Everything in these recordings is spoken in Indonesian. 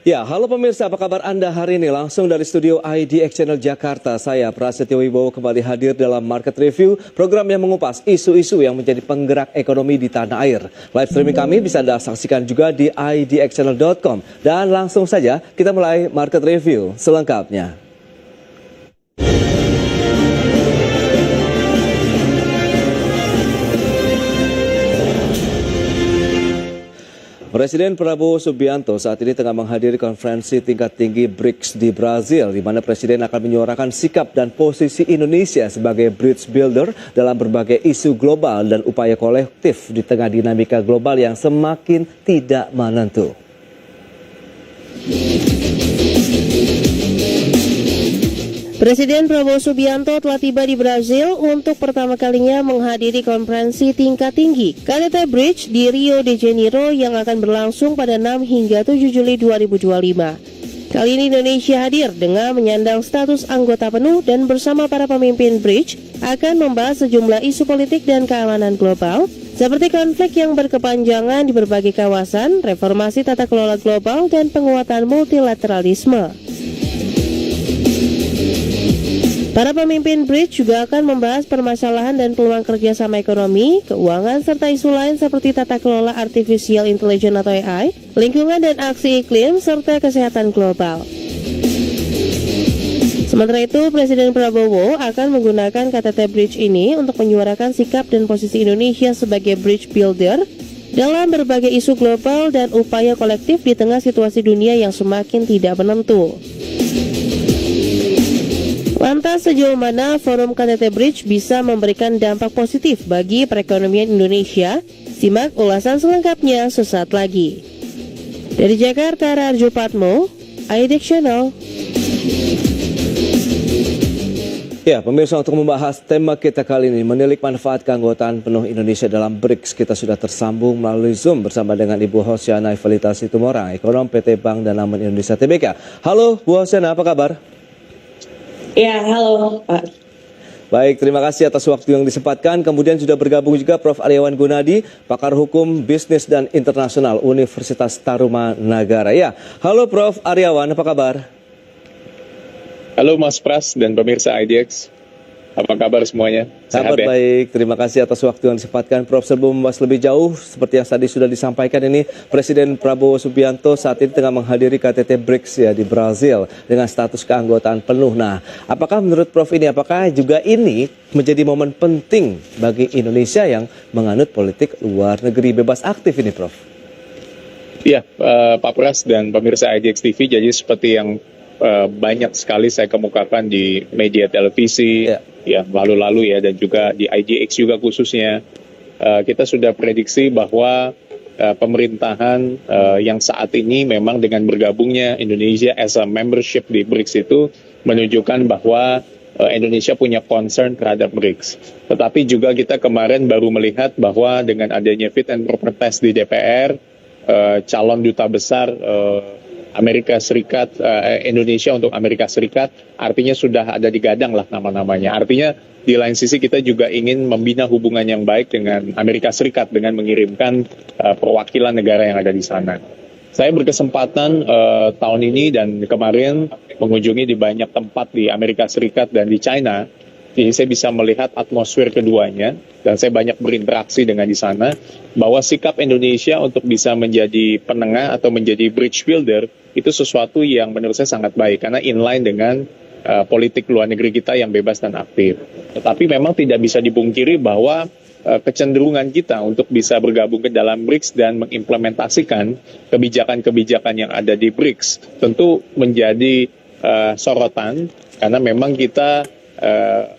Ya, halo pemirsa, apa kabar Anda hari ini? Langsung dari studio IDX Channel Jakarta, saya Prasetyo Wibowo kembali hadir dalam Market Review, program yang mengupas isu-isu yang menjadi penggerak ekonomi di tanah air. Live streaming kami bisa Anda saksikan juga di idxchannel.com. Dan langsung saja kita mulai Market Review selengkapnya. Presiden Prabowo Subianto saat ini tengah menghadiri konferensi tingkat tinggi BRICS di Brazil, di mana Presiden akan menyuarakan sikap dan posisi Indonesia sebagai bridge builder dalam berbagai isu global dan upaya kolektif di tengah dinamika global yang semakin tidak menentu. Presiden Prabowo Subianto telah tiba di Brazil untuk pertama kalinya menghadiri konferensi tingkat tinggi KTT Bridge di Rio de Janeiro yang akan berlangsung pada 6 hingga 7 Juli 2025. Kali ini Indonesia hadir dengan menyandang status anggota penuh dan bersama para pemimpin Bridge akan membahas sejumlah isu politik dan keamanan global seperti konflik yang berkepanjangan di berbagai kawasan, reformasi tata kelola global, dan penguatan multilateralisme. Para pemimpin BRICS juga akan membahas permasalahan dan peluang kerjasama ekonomi, keuangan, serta isu lain seperti tata kelola artificial intelligence atau AI, lingkungan dan aksi iklim, serta kesehatan global. Sementara itu, Presiden Prabowo akan menggunakan KTT Bridge ini untuk menyuarakan sikap dan posisi Indonesia sebagai bridge builder dalam berbagai isu global dan upaya kolektif di tengah situasi dunia yang semakin tidak menentu. Lantas sejauh mana forum KTT Bridge bisa memberikan dampak positif bagi perekonomian Indonesia? Simak ulasan selengkapnya sesaat lagi. Dari Jakarta, Rarjo Patmo, IDX Channel. Ya, pemirsa, untuk membahas tema kita kali ini, menilik manfaat keanggotaan penuh Indonesia dalam BRICS, kita sudah tersambung melalui Zoom bersama dengan Ibu Hosiana Evelita Situmorang, ekonom PT Bank Danamon Indonesia Tbk. Halo, Bu Hosiana, apa kabar? Ya, halo Pak. Baik, terima kasih atas waktu yang disempatkan. Kemudian sudah bergabung juga Prof. Aryawan Gunadi, pakar hukum bisnis dan internasional Universitas Tarumanagara. Ya, halo Prof. Aryawan, apa kabar? Halo Mas Pras dan pemirsa IDX. Apa kabar semuanya? Kabar baik, terima kasih atas waktu yang disempatkan. Prof, sebelum membahas lebih jauh, seperti yang tadi sudah disampaikan ini, Presiden Prabowo Subianto saat ini tengah menghadiri KTT BRICS ya di Brazil dengan status keanggotaan penuh. Nah, apakah menurut Prof ini, apakah juga ini menjadi momen penting bagi Indonesia yang menganut politik luar negeri bebas aktif ini, Prof? Iya, Pak Pras dan pemirsa IDX TV, jadi seperti yang banyak sekali saya kemukakan di media televisi, ya lalu-lalu ya, dan juga di IDX juga khususnya, kita sudah prediksi bahwa pemerintahan yang saat ini memang dengan bergabungnya Indonesia as a membership di BRICS itu menunjukkan bahwa Indonesia punya concern terhadap BRICS. Tetapi juga kita kemarin baru melihat bahwa dengan adanya fit and proper test di DPR, calon duta besar Amerika Serikat, Indonesia untuk Amerika Serikat, artinya sudah ada digadang lah nama-namanya. Artinya di lain sisi kita juga ingin membina hubungan yang baik dengan Amerika Serikat dengan mengirimkan perwakilan negara yang ada di sana. Saya berkesempatan tahun ini dan kemarin mengunjungi di banyak tempat di Amerika Serikat dan di China. Jadi saya bisa melihat atmosfer keduanya dan saya banyak berinteraksi dengan di sana bahwa sikap Indonesia untuk bisa menjadi penengah atau menjadi bridge builder itu sesuatu yang menurut saya sangat baik karena inline dengan politik luar negeri kita yang bebas dan aktif. Tetapi memang tidak bisa dipungkiri bahwa kecenderungan kita untuk bisa bergabung ke dalam BRICS dan mengimplementasikan kebijakan-kebijakan yang ada di BRICS tentu menjadi sorotan karena memang kita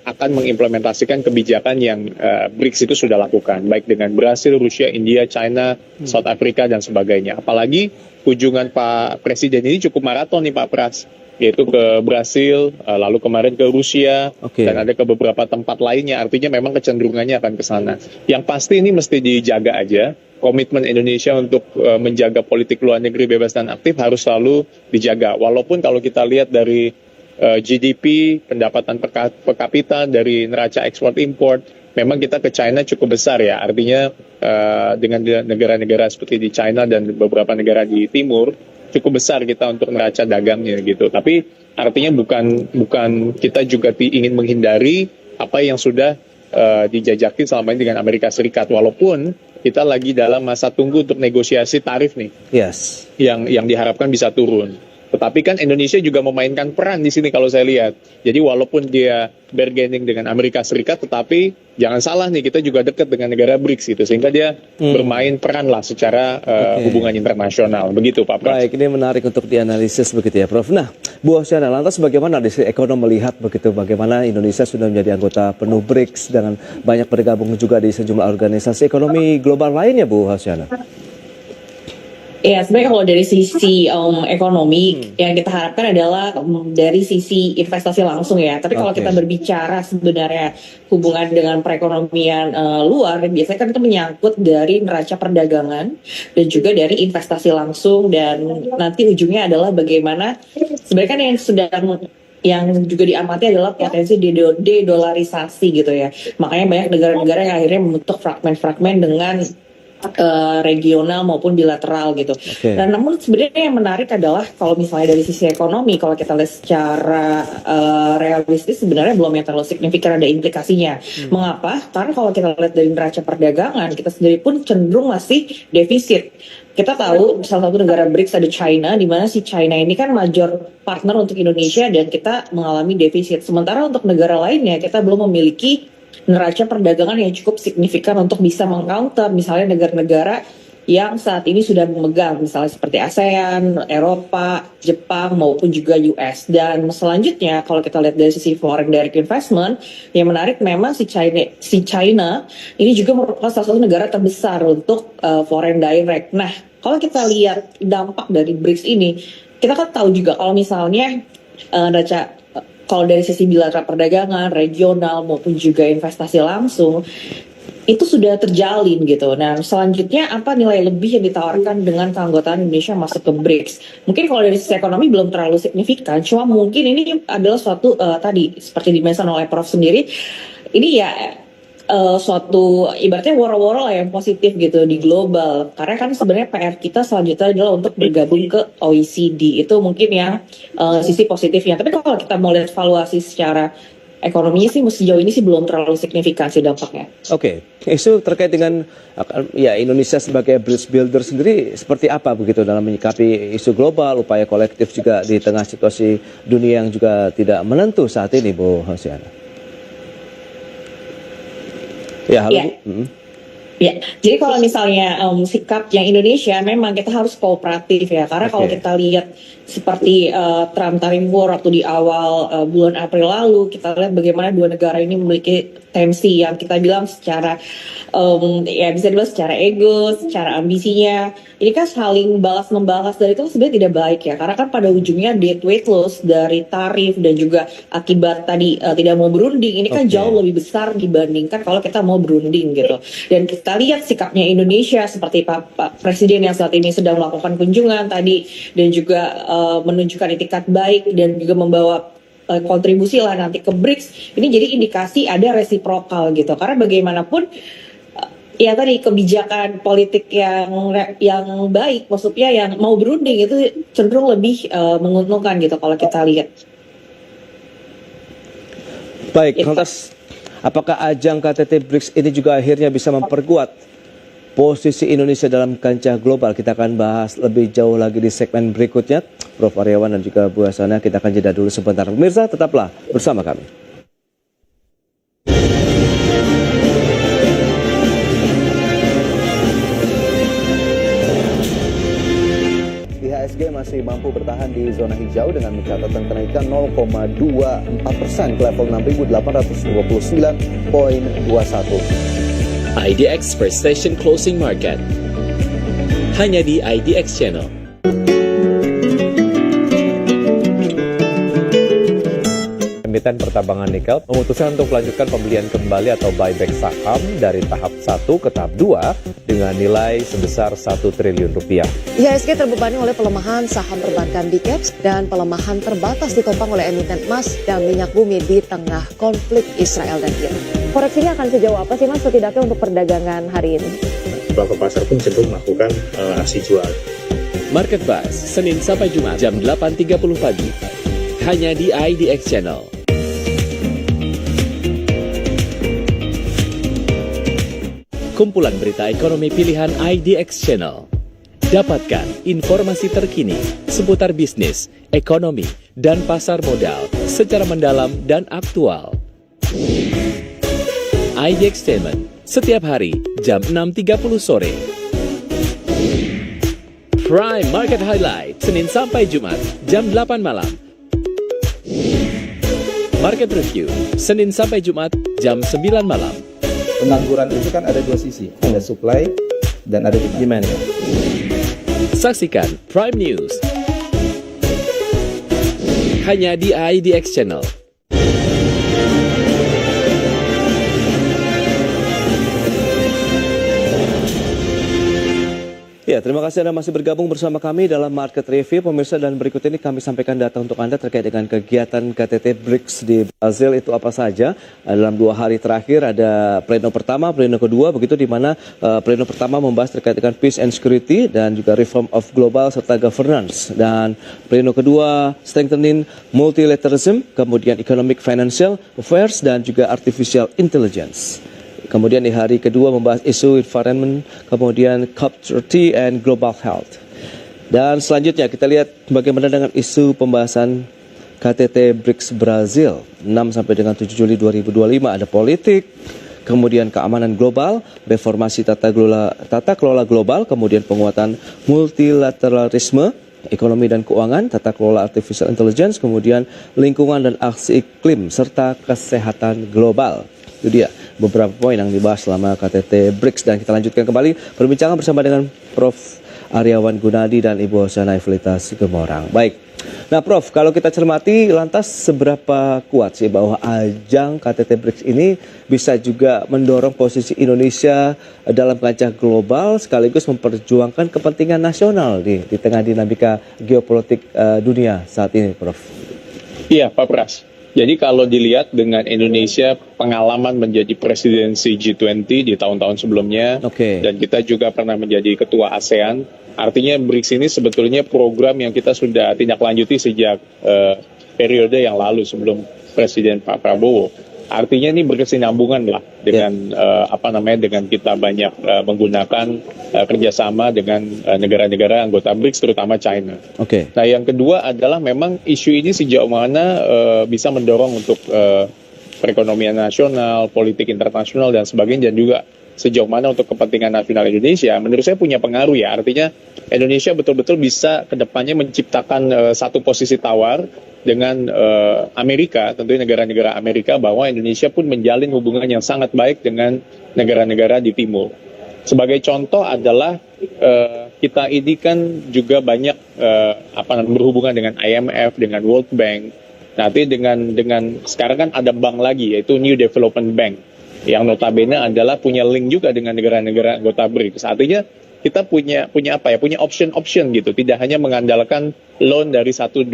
akan mengimplementasikan kebijakan yang BRICS itu sudah lakukan, baik dengan Brasil, Rusia, India, China, South Africa, dan sebagainya. Apalagi kunjungan Pak Presiden ini cukup maraton nih Pak Pras, yaitu ke Brasil, lalu kemarin ke Rusia, dan ada ke beberapa tempat lainnya, artinya memang kecenderungannya akan ke sana. Yang pasti ini mesti dijaga aja, komitmen Indonesia untuk menjaga politik luar negeri bebas dan aktif harus selalu dijaga. Walaupun kalau kita lihat dari GDP, pendapatan per kapita dari neraca ekspor import, memang kita ke China cukup besar ya. Artinya dengan negara-negara seperti di China dan beberapa negara di timur, cukup besar kita untuk neraca dagangnya gitu. Tapi artinya bukan kita juga ingin menghindari apa yang sudah dijajaki selama ini dengan Amerika Serikat, walaupun kita lagi dalam masa tunggu untuk negosiasi tarif nih. Yes. Yang diharapkan bisa turun. Tetapi kan Indonesia juga memainkan peran di sini kalau saya lihat. Jadi walaupun dia bargaining dengan Amerika Serikat, tetapi jangan salah nih, kita juga dekat dengan negara BRICS gitu, sehingga dia bermain peran lah secara hubungan internasional. Begitu Pak Pras. Baik, ini menarik untuk dianalisis begitu ya Prof. Nah, Bu Hoziana, lantas bagaimana di sisi ekonomi melihat begitu, bagaimana Indonesia sudah menjadi anggota penuh BRICS dengan banyak bergabung juga di sejumlah organisasi ekonomi global lainnya, Bu Hoziana? Ya, sebenarnya kalau dari sisi ekonomi yang kita harapkan adalah dari sisi investasi langsung ya. Tapi kalau kita berbicara sebenarnya hubungan dengan perekonomian luar, biasanya kan itu menyangkut dari neraca perdagangan dan juga dari investasi langsung, dan nanti ujungnya adalah bagaimana sebenarnya kan yang juga diamati adalah potensi de-dolarisasi gitu ya. Makanya banyak negara-negara yang akhirnya membentuk fragmen-fragmen dengan regional maupun bilateral gitu. Dan namun sebenarnya yang menarik adalah kalau misalnya dari sisi ekonomi, kalau kita lihat secara realistis sebenarnya belum yang terlalu signifikan ada implikasinya. Mengapa? Karena kalau kita lihat dari neraca perdagangan, kita sendiri pun cenderung masih defisit. Kita tahu salah satu negara BRICS ada China, di mana si China ini kan major partner untuk Indonesia dan kita mengalami defisit. Sementara untuk negara lainnya kita belum memiliki neraca perdagangan yang cukup signifikan untuk bisa meng-counter misalnya negara-negara yang saat ini sudah memegang, misalnya seperti ASEAN, Eropa, Jepang, maupun juga US. Dan selanjutnya kalau kita lihat dari sisi foreign direct investment, yang menarik memang si China ini juga merupakan salah satu negara terbesar untuk foreign direct. Nah, kalau kita lihat dampak dari BRICS ini, kita kan tahu juga kalau misalnya kalau dari sisi bilateral perdagangan, regional maupun juga investasi langsung, itu sudah terjalin gitu. Nah, selanjutnya apa nilai lebih yang ditawarkan dengan keanggotaan Indonesia masuk ke BRICS? Mungkin kalau dari sisi ekonomi belum terlalu signifikan, cuma mungkin ini adalah suatu tadi seperti dimention oleh Prof sendiri, ini ya suatu ibaratnya woro-woro lah yang positif gitu di global. Karena kan sebenarnya PR kita selanjutnya adalah untuk bergabung ke OECD. Itu mungkin yang sisi positifnya. Tapi kalau kita mau lihat valuasi secara ekonominya sih sejauh ini sih belum terlalu signifikan sih dampaknya. Isu terkait dengan ya Indonesia sebagai bridge builder sendiri seperti apa begitu dalam menyikapi isu global, upaya kolektif juga di tengah situasi dunia yang juga tidak menentu saat ini, Bu Hoziana? Ya, halo. Ya, jadi kalau misalnya sikap yang Indonesia memang kita harus kooperatif ya, karena kalau kita lihat seperti Trump tarif war waktu di awal bulan April lalu, kita lihat bagaimana dua negara ini memiliki tensi yang kita bilang secara ya bisa dibilang secara ego, secara ambisinya, ini kan saling balas membalas, dan itu sebenarnya tidak baik ya, karena kan pada ujungnya debt weight loss dari tarif dan juga akibat tadi tidak mau berunding ini kan jauh lebih besar dibandingkan kalau kita mau berunding gitu. Dan kita lihat sikapnya Indonesia seperti Pak Presiden yang saat ini sedang melakukan kunjungan tadi dan juga menunjukkan itikat baik dan juga membawa kontribusi lah nanti ke BRICS, ini jadi indikasi ada resiprokal gitu, karena bagaimanapun ya tadi kebijakan politik yang baik, maksudnya yang mau berunding itu cenderung lebih menguntungkan gitu kalau kita lihat. Baik, lantas apakah ajang KTT BRICS ini juga akhirnya bisa memperkuat posisi Indonesia dalam kancah global? Kita akan bahas lebih jauh lagi di segmen berikutnya. Prof Aryawan dan juga Bu Hoziana, kita akan jeda dulu sebentar. Pemirsa, tetaplah bersama kami. IHSG masih mampu bertahan di zona hijau dengan mencatatkan kenaikan 0,24% ke level 6.829,21. IDX First Station Closing Market hanya di IDX Channel. Emiten pertambangan nikel memutuskan untuk melanjutkan pembelian kembali atau buyback saham dari tahap 1 ke tahap 2 dengan nilai sebesar 1 triliun rupiah. IHSG terbebani oleh pelemahan saham perbankan Bcaps dan pelemahan terbatas ditopang oleh emiten emas dan minyak bumi di tengah konflik Israel dan Iran. Koreksinya akan sejauh apa sih Mas setidaknya untuk perdagangan hari ini? Pelaku pasar pun cenderung melakukan aksi jual. Market Buzz, Senin sampai Jumat jam 8.30 pagi. Hanya di IDX Channel. Kumpulan berita ekonomi pilihan IDX Channel. Dapatkan informasi terkini seputar bisnis, ekonomi, dan pasar modal secara mendalam dan aktual. IDX Statement setiap hari jam 6.30 sore. Prime Market Highlight Senin sampai Jumat jam 8 malam. Market Review Senin sampai Jumat jam 9 malam. Pengangguran itu kan ada dua sisi, ada supply dan ada demand. Saksikan Prime News hanya di IDX Channel. Ya, terima kasih Anda masih bergabung bersama kami dalam Market Review, pemirsa, dan berikut ini kami sampaikan data untuk Anda terkait dengan kegiatan KTT BRICS di Brazil itu apa saja. Dalam 2 hari terakhir ada pleno pertama, pleno kedua, begitu di mana pleno pertama membahas terkait dengan peace and security dan juga reform of global serta governance. Dan pleno kedua strengthening multilateralism, kemudian economic financial affairs dan juga artificial intelligence. Kemudian di hari kedua membahas isu environment, kemudian COP30 and global health. Dan selanjutnya kita lihat bagaimana dengan isu pembahasan KTT BRICS Brazil 6 sampai dengan 7 Juli 2025. Ada politik, kemudian keamanan global, reformasi tata kelola global, kemudian penguatan multilateralisme, ekonomi dan keuangan, tata kelola artificial intelligence, kemudian lingkungan dan aksi iklim, serta kesehatan global. Itu dia beberapa poin yang dibahas selama KTT BRICS, dan kita lanjutkan kembali perbincangan bersama dengan Prof. Aryawan Gunadi dan Ibu Hosana Evelitas Gemorang. Baik, nah Prof, kalau kita cermati lantas seberapa kuat sih bahwa ajang KTT BRICS ini bisa juga mendorong posisi Indonesia dalam kancah global sekaligus memperjuangkan kepentingan nasional di tengah dinamika geopolitik dunia saat ini, Prof? Iya, Pak Pras. Jadi kalau dilihat dengan Indonesia pengalaman menjadi presidensi G20 di tahun-tahun sebelumnya, dan kita juga pernah menjadi ketua ASEAN, artinya BRICS ini sebetulnya program yang kita sudah tindak lanjuti sejak periode yang lalu sebelum Presiden Pak Prabowo. Artinya ini berkesinambungan lah dengan dengan kita banyak menggunakan kerjasama dengan negara-negara anggota BRICS, terutama China. Nah, yang kedua adalah memang isu ini sejauh mana bisa mendorong untuk perekonomian nasional, politik internasional dan sebagainya, dan juga sejauh mana untuk kepentingan nasional Indonesia. Menurut saya punya pengaruh ya. Artinya Indonesia betul-betul bisa kedepannya menciptakan satu posisi tawar dengan Amerika, tentunya negara-negara Amerika, bahwa Indonesia pun menjalin hubungan yang sangat baik dengan negara-negara di timur. Sebagai contoh adalah kita ini kan juga banyak berhubungan dengan IMF, dengan World Bank. Nanti dengan sekarang kan ada bank lagi, yaitu New Development Bank, yang notabene adalah punya link juga dengan negara-negara anggota BRICS. Artinya kita punya option gitu, tidak hanya mengandalkan loan dari 1-2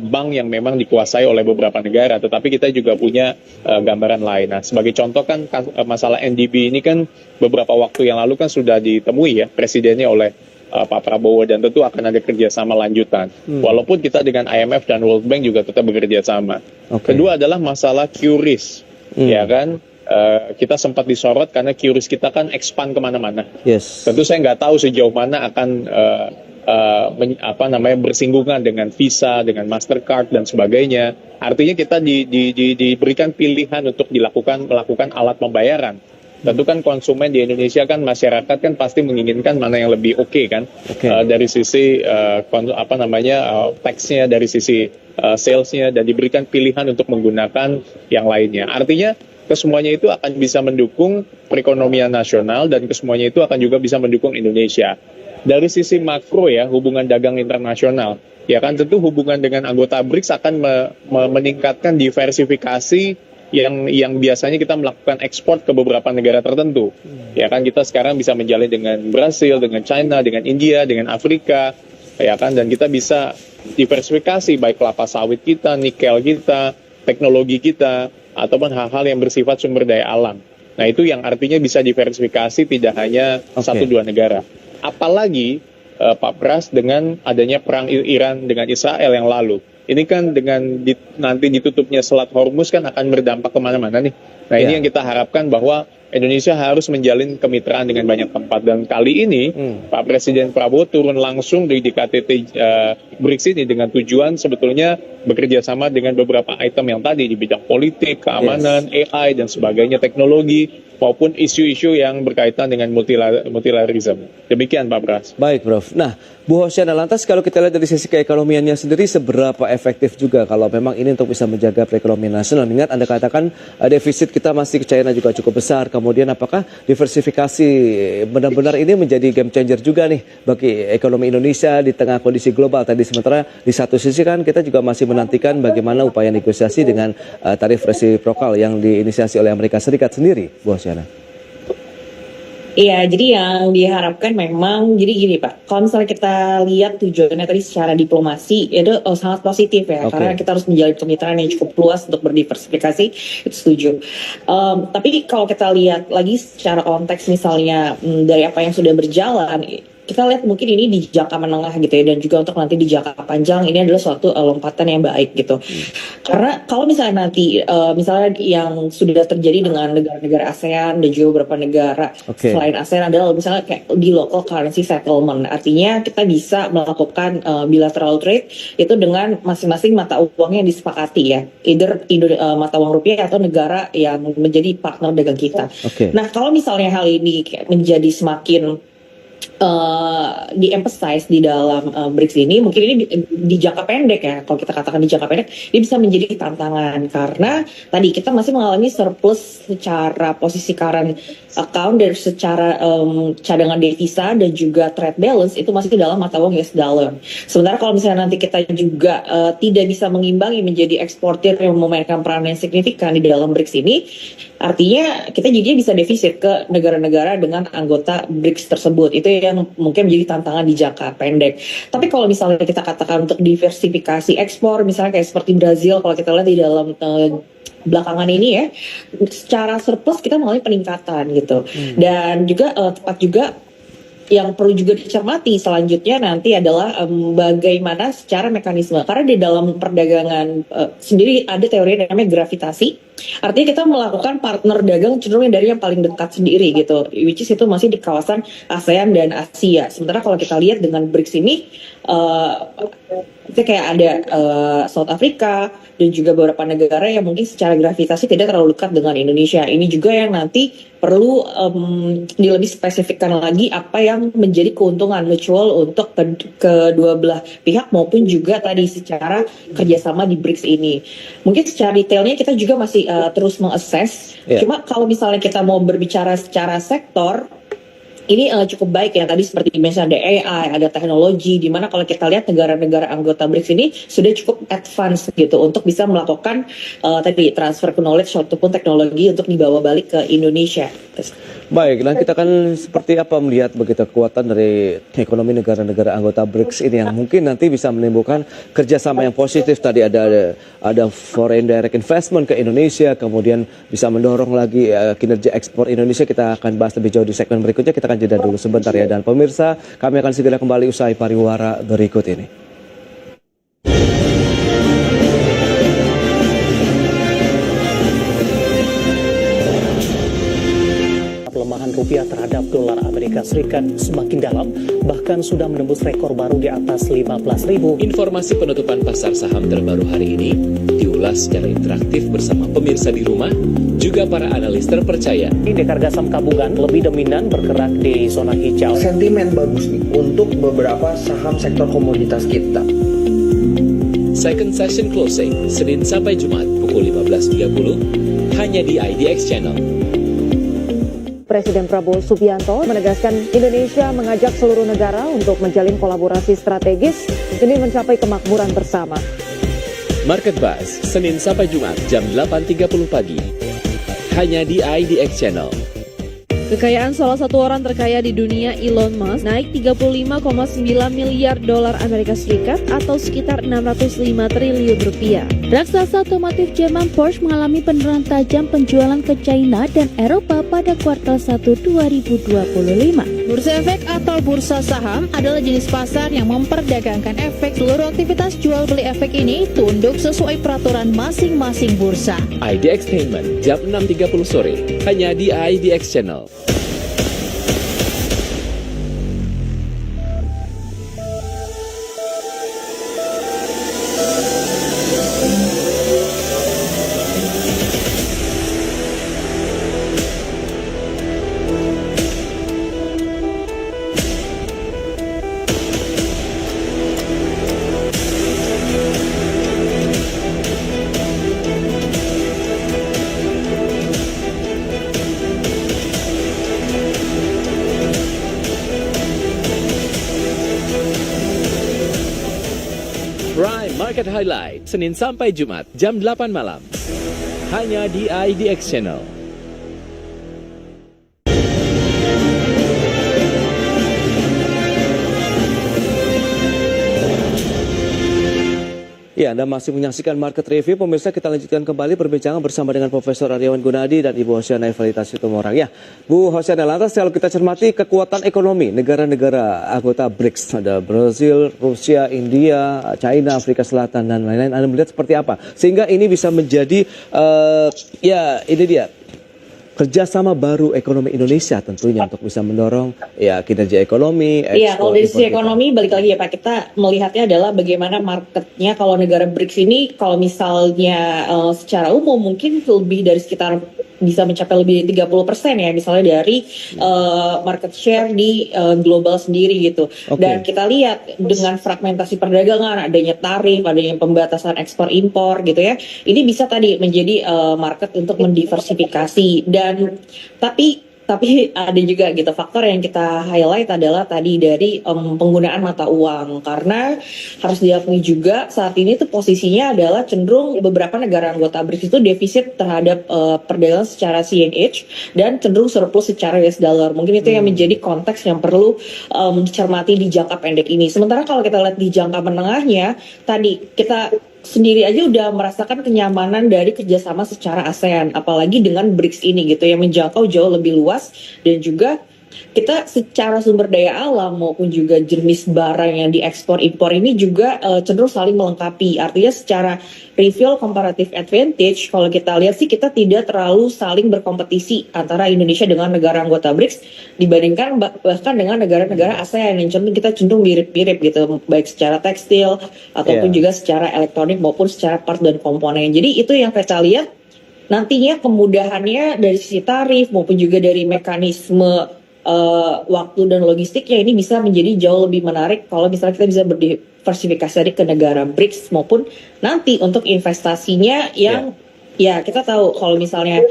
bank yang memang dikuasai oleh beberapa negara, tetapi kita juga punya gambaran lain. Nah, sebagai contoh kan masalah NDB ini kan beberapa waktu yang lalu kan sudah ditemui ya presidennya oleh Pak Prabowo, dan tentu akan ada kerjasama lanjutan. Walaupun kita dengan IMF dan World Bank juga tetap bekerja sama. Kedua adalah masalah QRIS, ya kan? Kita sempat disorot karena QRIS kita kan expand kemana-mana. Tentu saya nggak tahu sejauh mana akan bersinggungan dengan Visa, dengan Mastercard dan sebagainya. Artinya kita diberikan pilihan untuk melakukan alat pembayaran. Tentu kan konsumen di Indonesia kan, masyarakat kan pasti menginginkan mana yang lebih oke kan, dari sisi tax-nya, dari sisi sales-nya, dan diberikan pilihan untuk menggunakan yang lainnya. Artinya kesemuanya itu akan bisa mendukung perekonomian nasional, dan kesemuanya itu akan juga bisa mendukung Indonesia. Dari sisi makro ya, hubungan dagang internasional, ya kan tentu hubungan dengan anggota BRICS akan meningkatkan diversifikasi yang biasanya kita melakukan ekspor ke beberapa negara tertentu. Ya kan kita sekarang bisa menjalin dengan Brasil, dengan China, dengan India, dengan Afrika, ya kan, dan kita bisa diversifikasi baik kelapa sawit kita, nikel kita, teknologi kita, ataupun hal-hal yang bersifat sumber daya alam. Nah, itu yang artinya bisa diversifikasi tidak hanya 1-2 negara. Apalagi Pak Pras, dengan adanya perang Iran dengan Israel yang lalu. Ini kan dengan nanti ditutupnya Selat Hormuz kan akan berdampak kemana-mana nih. Nah ini yang kita harapkan bahwa Indonesia harus menjalin kemitraan dengan banyak tempat. Dan kali ini Pak Presiden Prabowo turun langsung di KTT BRICS ini dengan tujuan sebetulnya bekerja sama dengan beberapa item yang tadi di bidang politik, keamanan, AI dan sebagainya, teknologi, maupun isu-isu yang berkaitan dengan multilateralism. Demikian Pak Pras. Baik, Prof. Nah, Bu Hoshana, lantas kalau kita lihat dari sisi keekonomiannya sendiri, seberapa efektif juga kalau memang ini untuk bisa menjaga perekonomian nasional? Ingat Anda katakan defisit kita masih ke China juga cukup besar. Kemudian apakah diversifikasi benar-benar ini menjadi game changer juga nih bagi ekonomi Indonesia di tengah kondisi global tadi? Sementara di satu sisi kan kita juga masih menantikan bagaimana upaya negosiasi dengan tarif resiprokal yang diinisiasi oleh Amerika Serikat sendiri, Bu Hoshana. Iya, jadi yang diharapkan memang, jadi gini Pak, kalau misalnya kita lihat tujuannya tadi secara diplomasi, itu sangat positif ya, karena kita harus menjalin kemitraan yang cukup luas untuk berdiversifikasi, itu setuju. Tapi kalau kita lihat lagi secara konteks misalnya dari apa yang sudah berjalan, kita lihat mungkin ini di jangka menengah gitu ya, dan juga untuk nanti di jangka panjang ini adalah suatu lompatan yang baik gitu. Karena kalau misalnya nanti misalnya yang sudah terjadi dengan negara-negara ASEAN dan juga beberapa negara selain ASEAN adalah misalnya kayak di local currency settlement, artinya kita bisa melakukan bilateral trade itu dengan masing-masing mata uangnya yang disepakati ya, either mata uang rupiah atau negara yang menjadi partner dagang kita. Nah kalau misalnya hal ini menjadi semakin di-emphasize di dalam BRICS ini, mungkin ini di jangka pendek ya, kalau kita katakan di jangka pendek, ini bisa menjadi tantangan karena tadi kita masih mengalami surplus secara posisi current account dan secara cadangan devisa dan juga trade balance itu masih dalam mata uang US dollar. Sementara kalau misalnya nanti kita juga tidak bisa mengimbangi menjadi eksportir yang memainkan peran yang signifikan di dalam BRICS ini, artinya kita jadinya bisa defisit ke negara-negara dengan anggota BRICS tersebut. Itu yang mungkin menjadi tantangan di jangka pendek. Tapi kalau misalnya kita katakan untuk diversifikasi ekspor, misalnya kayak seperti Brazil, kalau kita lihat di dalam belakangan ini ya, secara surplus kita mengalami peningkatan gitu. Dan juga tepat juga yang perlu juga dicermati selanjutnya nanti adalah bagaimana secara mekanisme, karena di dalam perdagangan sendiri ada teori yang namanya gravitasi. Artinya kita melakukan partner dagang cenderung dari yang paling dekat sendiri gitu, which is itu masih di kawasan ASEAN dan Asia. Sementara kalau kita lihat dengan BRICS ini itu kayak ada South Africa dan juga beberapa negara yang mungkin secara gravitasi tidak terlalu dekat dengan Indonesia. Ini juga yang nanti perlu lebih spesifikkan lagi apa yang menjadi keuntungan mutual untuk kedua belah pihak maupun juga tadi secara kerjasama di BRICS ini. Mungkin secara detailnya kita juga masih terus mengakses. Cuma kalau misalnya kita mau berbicara secara sektor, ini cukup baik ya, tadi seperti misalnya ada AI, ada teknologi, di mana kalau kita lihat negara-negara anggota BRICS ini sudah cukup advance gitu untuk bisa melakukan tadi transfer knowledge ataupun teknologi untuk dibawa balik ke Indonesia. Baik, nah kita akan seperti apa melihat begitu kekuatan dari ekonomi negara-negara anggota BRICS ini yang mungkin nanti bisa menimbulkan kerjasama yang positif. Tadi ada foreign direct investment ke Indonesia, kemudian bisa mendorong lagi kinerja ekspor Indonesia. Kita akan bahas lebih jauh di segmen berikutnya. Kita akan jeda dulu sebentar ya, dan pemirsa kami akan segera kembali usai pariwara berikut ini. Pelemahan rupiah terhadap dolar Amerika Serikat semakin dalam, bahkan sudah menembus rekor baru di atas 15.000. Informasi penutupan pasar saham terbaru hari ini diulas secara interaktif bersama pemirsa di rumah, juga para analis terpercaya. Indeks harga saham gabungan lebih dominan bergerak di zona hijau. Sentimen bagus nih untuk beberapa saham sektor komoditas kita. Second session closing Senin sampai Jumat pukul 15.30 hanya di IDX Channel. Presiden Prabowo Subianto menegaskan Indonesia mengajak seluruh negara untuk menjalin kolaborasi strategis demi mencapai kemakmuran bersama. Market Buzz Senin sampai Jumat jam 8.30 pagi hanya di IDX Channel. Kekayaan salah satu orang terkaya di dunia, Elon Musk, naik 35,9 miliar dolar Amerika Serikat atau sekitar 605 triliun rupiah. Raksasa otomotif Jerman Porsche mengalami penurunan tajam penjualan ke China dan Eropa pada kuartal 1 2025. Bursa efek atau bursa saham adalah jenis pasar yang memperdagangkan efek. Seluruh aktivitas jual beli efek ini tunduk sesuai peraturan masing-masing bursa. IDX Payment jam 6.30 sore hanya di IDX Channel. Prime Market Highlight, Senin sampai Jumat, jam 8 malam. Hanya di IDX Channel. Ya, Anda masih menyaksikan Market Review. Pemirsa, kita lanjutkan kembali perbincangan bersama dengan Profesor Aryawan Gunadi dan Ibu Hosiana Evalita Situmorang. Ya, Bu Hosiana, lantas kalau kita cermati kekuatan ekonomi negara-negara anggota BRICS, ada Brazil, Rusia, India, China, Afrika Selatan, dan lain-lain. Anda melihat seperti apa? Sehingga ini bisa menjadi, ya ini dia, kerjasama baru ekonomi Indonesia tentunya untuk bisa mendorong ya kinerja ekonomi. Iya, kalau dari sisi ekonomi balik lagi ya Pak, kita melihatnya adalah bagaimana marketnya kalau negara BRICS ini, kalau misalnya secara umum mungkin lebih dari sekitar bisa mencapai lebih dari 30% ya, misalnya dari market share di global sendiri gitu. Dan kita lihat dengan fragmentasi perdagangan, adanya tarif, adanya pembatasan ekspor impor gitu ya, ini bisa tadi menjadi market untuk mendiversifikasi. Dan tapi ada juga gitu faktor yang kita highlight adalah tadi dari penggunaan mata uang, karena harus diakui juga saat ini tuh posisinya adalah cenderung beberapa negara anggota BRICS itu defisit terhadap perdagangan secara CNH dan cenderung surplus secara US dollar. Mungkin itu yang menjadi konteks yang perlu dicermati di jangka pendek ini. Sementara kalau kita lihat di jangka menengahnya, tadi kita sendiri aja udah merasakan kenyamanan dari kerjasama secara ASEAN, apalagi dengan BRICS ini gitu yang menjangkau jauh lebih luas, dan juga kita secara sumber daya alam maupun juga jenis barang yang diekspor impor ini juga cenderung saling melengkapi. Artinya secara reveal comparative advantage, kalau kita lihat sih kita tidak terlalu saling berkompetisi antara Indonesia dengan negara anggota BRICS dibandingkan bahkan dengan negara-negara ASEAN yang kita cenderung mirip-mirip gitu, baik secara tekstil ataupun juga secara elektronik maupun secara part dan komponen. Jadi itu yang kita lihat nantinya kemudahannya dari sisi tarif maupun juga dari mekanisme waktu dan logistiknya ini bisa menjadi jauh lebih menarik kalau misalnya kita bisa berdiversifikasi dari ke negara BRICS maupun nanti untuk investasinya yang ya kita tahu kalau misalnya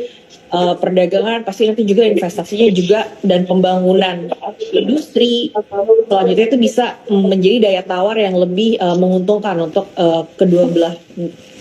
perdagangan pasti nanti juga investasinya juga dan pembangunan industri selanjutnya itu bisa menjadi daya tawar yang lebih menguntungkan untuk kedua belah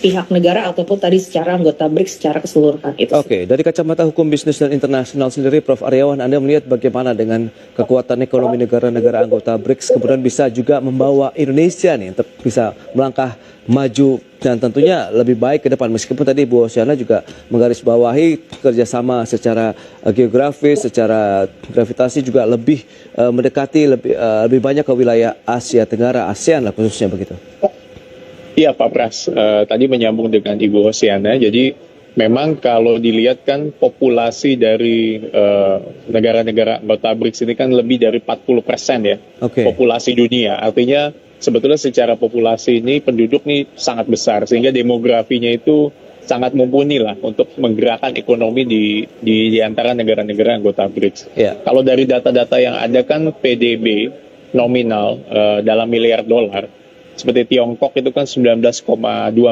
pihak negara ataupun tadi secara anggota BRICS secara keseluruhan itu. Oke, dari kacamata hukum bisnis dan internasional sendiri, Prof. Aryawan, Anda melihat bagaimana dengan kekuatan ekonomi negara-negara anggota BRICS kemudian bisa juga membawa Indonesia nih untuk bisa melangkah maju dan tentunya lebih baik ke depan, meskipun tadi Bu Hosiana juga menggarisbawahi kerjasama secara geografis, secara gravitasi juga lebih mendekati lebih banyak ke wilayah Asia Tenggara, ASEAN lah khususnya begitu. Iya Pak Pras, tadi menyambung dengan Ibu Hosiana, jadi memang kalau dilihat kan populasi dari negara-negara anggota BRICS ini kan lebih dari 40% ya, populasi dunia. Artinya sebetulnya secara populasi ini penduduk nih sangat besar, sehingga demografinya itu sangat mumpuni lah untuk menggerakkan ekonomi di antara negara-negara anggota BRICS. Kalau dari data-data yang ada kan PDB nominal dalam miliar dolar, seperti Tiongkok itu kan 19,2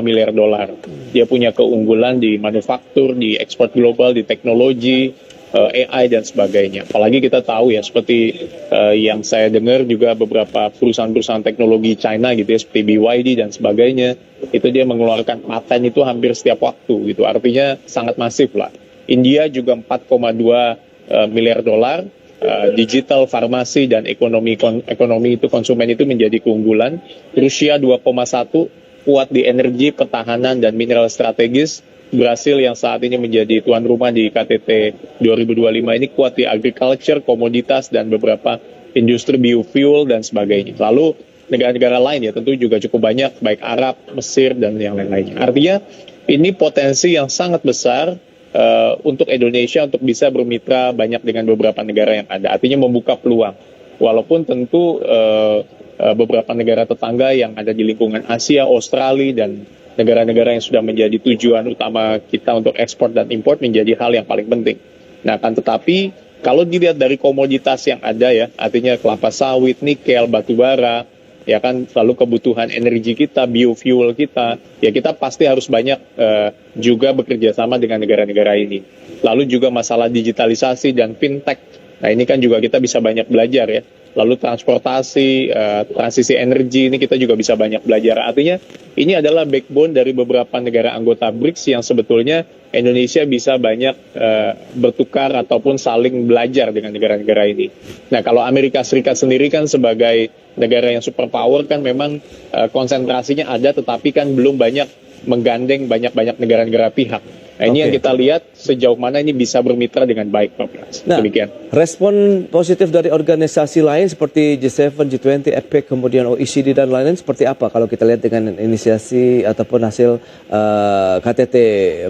miliar dolar. Dia punya keunggulan di manufaktur, di ekspor global, di teknologi, AI dan sebagainya. Apalagi kita tahu ya, seperti yang saya dengar juga beberapa perusahaan-perusahaan teknologi China gitu ya, seperti BYD dan sebagainya, itu dia mengeluarkan paten itu hampir setiap waktu gitu. Artinya sangat masif lah. India juga 4,2 miliar dolar. Digital, farmasi, dan ekonomi itu konsumen itu menjadi keunggulan. Rusia 2,1, kuat di energi, pertahanan, dan mineral strategis. Brasil yang saat ini menjadi tuan rumah di KTT 2025 ini kuat di agriculture, komoditas, dan beberapa industri biofuel dan sebagainya. Lalu negara-negara lain ya tentu juga cukup banyak, baik Arab, Mesir, dan yang lain-lainnya. Artinya ini potensi yang sangat besar untuk Indonesia untuk bisa bermitra banyak dengan beberapa negara yang ada. Artinya membuka peluang. Walaupun tentu beberapa negara tetangga yang ada di lingkungan Asia, Australia, dan negara-negara yang sudah menjadi tujuan utama kita untuk ekspor dan import menjadi hal yang paling penting. Nah, kan tetapi kalau dilihat dari komoditas yang ada ya, artinya kelapa sawit, nikel, batu bara, ya kan, lalu kebutuhan energi kita, biofuel kita, ya kita pasti harus banyak juga bekerja sama dengan negara-negara ini. Lalu juga masalah digitalisasi dan fintech. Nah, ini kan juga kita bisa banyak belajar ya. Lalu transportasi, transisi energi, ini kita juga bisa banyak belajar. Artinya ini adalah backbone dari beberapa negara anggota BRICS yang sebetulnya Indonesia bisa banyak bertukar ataupun saling belajar dengan negara-negara ini. Nah, kalau Amerika Serikat sendiri kan sebagai negara yang superpower kan memang konsentrasinya ada, tetapi kan belum banyak menggandeng banyak-banyak negara-negara pihak. Nah, ini yang kita lihat sejauh mana ini bisa bermitra dengan baik, Pak Pras. Nah, demikian. Respon positif dari organisasi lain seperti G7, G20, APEC, kemudian OECD dan lain-lain seperti apa kalau kita lihat dengan inisiasi ataupun hasil KTT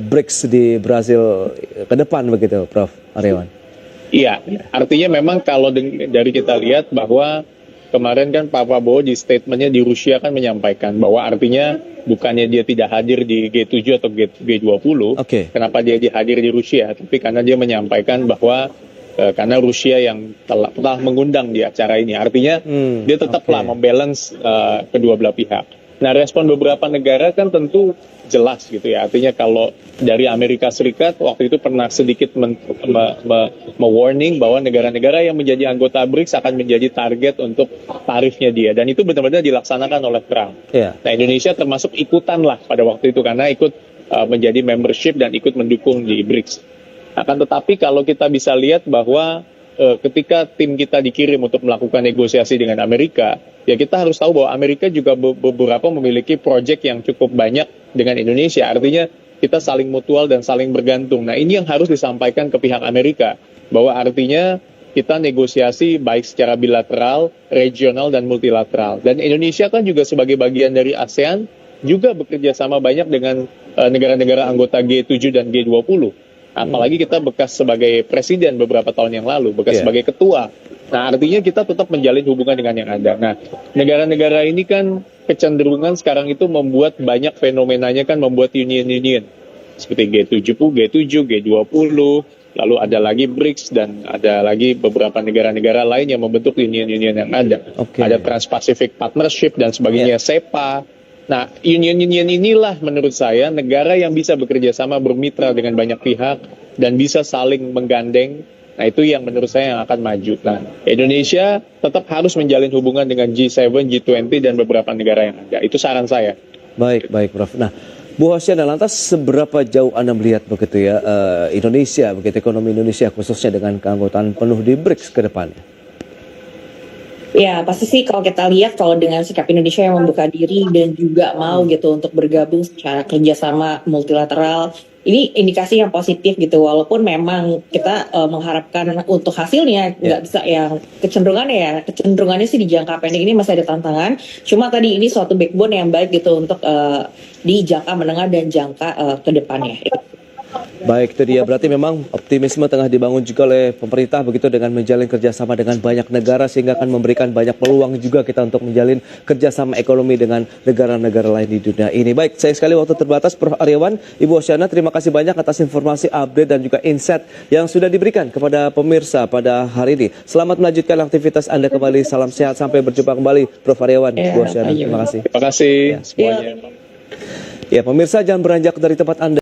BRICS di Brazil ke depan begitu, Prof. Aryawan? Iya, artinya memang kalau dari kita lihat bahwa kemarin kan Pak Prabowo di statementnya di Rusia kan menyampaikan bahwa artinya bukannya dia tidak hadir di G7 atau G20, kenapa dia hadir di Rusia, tapi karena dia menyampaikan bahwa karena Rusia yang telah mengundang di acara ini, artinya dia tetaplah membalance kedua belah pihak. Nah, respon beberapa negara kan tentu jelas gitu ya, artinya kalau dari Amerika Serikat waktu itu pernah sedikit me-warning bahwa negara-negara yang menjadi anggota BRICS akan menjadi target untuk tarifnya dia, dan itu benar-benar dilaksanakan oleh Trump. Nah, Indonesia termasuk ikutan lah pada waktu itu karena ikut menjadi membership dan ikut mendukung di BRICS. Akan tetapi kalau kita bisa lihat bahwa ketika tim kita dikirim untuk melakukan negosiasi dengan Amerika, ya kita harus tahu bahwa Amerika juga beberapa memiliki proyek yang cukup banyak dengan Indonesia. Artinya kita saling mutual dan saling bergantung. Nah, ini yang harus disampaikan ke pihak Amerika, bahwa artinya kita negosiasi baik secara bilateral, regional, dan multilateral. Dan Indonesia kan juga sebagai bagian dari ASEAN juga bekerja sama banyak dengan negara-negara anggota G7 dan G20. Apalagi kita bekas sebagai presiden beberapa tahun yang lalu, bekas sebagai ketua. Nah, artinya kita tetap menjalin hubungan dengan yang ada. Nah, negara-negara ini kan kecenderungan sekarang itu membuat banyak fenomenanya kan membuat union-union. Seperti G7, G20, lalu ada lagi BRICS, dan ada lagi beberapa negara-negara lain yang membentuk union-union yang ada. Ada Trans-Pacific Partnership dan sebagainya, SEPA. Nah, union-union inilah menurut saya negara yang bisa bekerja sama bermitra dengan banyak pihak dan bisa saling menggandeng. Nah, itu yang menurut saya yang akan maju. Nah, Indonesia tetap harus menjalin hubungan dengan G7, G20, dan beberapa negara yang ada. Itu saran saya. Baik, Prof. Nah, Bu Hoshana, lantas seberapa jauh Anda melihat begitu ya Indonesia, begitu ekonomi Indonesia khususnya dengan keanggotaan penuh di BRICS ke depannya? Ya, pasti sih kalau kita lihat kalau dengan sikap Indonesia yang membuka diri dan juga mau gitu untuk bergabung secara kerjasama multilateral, ini indikasi yang positif gitu. Walaupun memang kita mengharapkan untuk hasilnya nggak bisa yang kecenderungannya sih di jangka pendek ini masih ada tantangan. Cuma tadi ini suatu backbone yang baik gitu untuk di jangka menengah dan jangka ke depannya. Baik, itu dia. Berarti memang optimisme tengah dibangun juga oleh pemerintah begitu dengan menjalin kerjasama dengan banyak negara sehingga akan memberikan banyak peluang juga kita untuk menjalin kerjasama ekonomi dengan negara-negara lain di dunia ini. Baik, sayang sekali waktu terbatas, Prof. Aryawan, Ibu Hoshana, terima kasih banyak atas informasi, update, dan juga insight yang sudah diberikan kepada pemirsa pada hari ini. Selamat melanjutkan aktivitas Anda kembali. Salam sehat, sampai berjumpa kembali, Prof. Aryawan, Ibu Hoshana. Terima kasih. Terima kasih semuanya. Ya, pemirsa, jangan beranjak dari tempat Anda.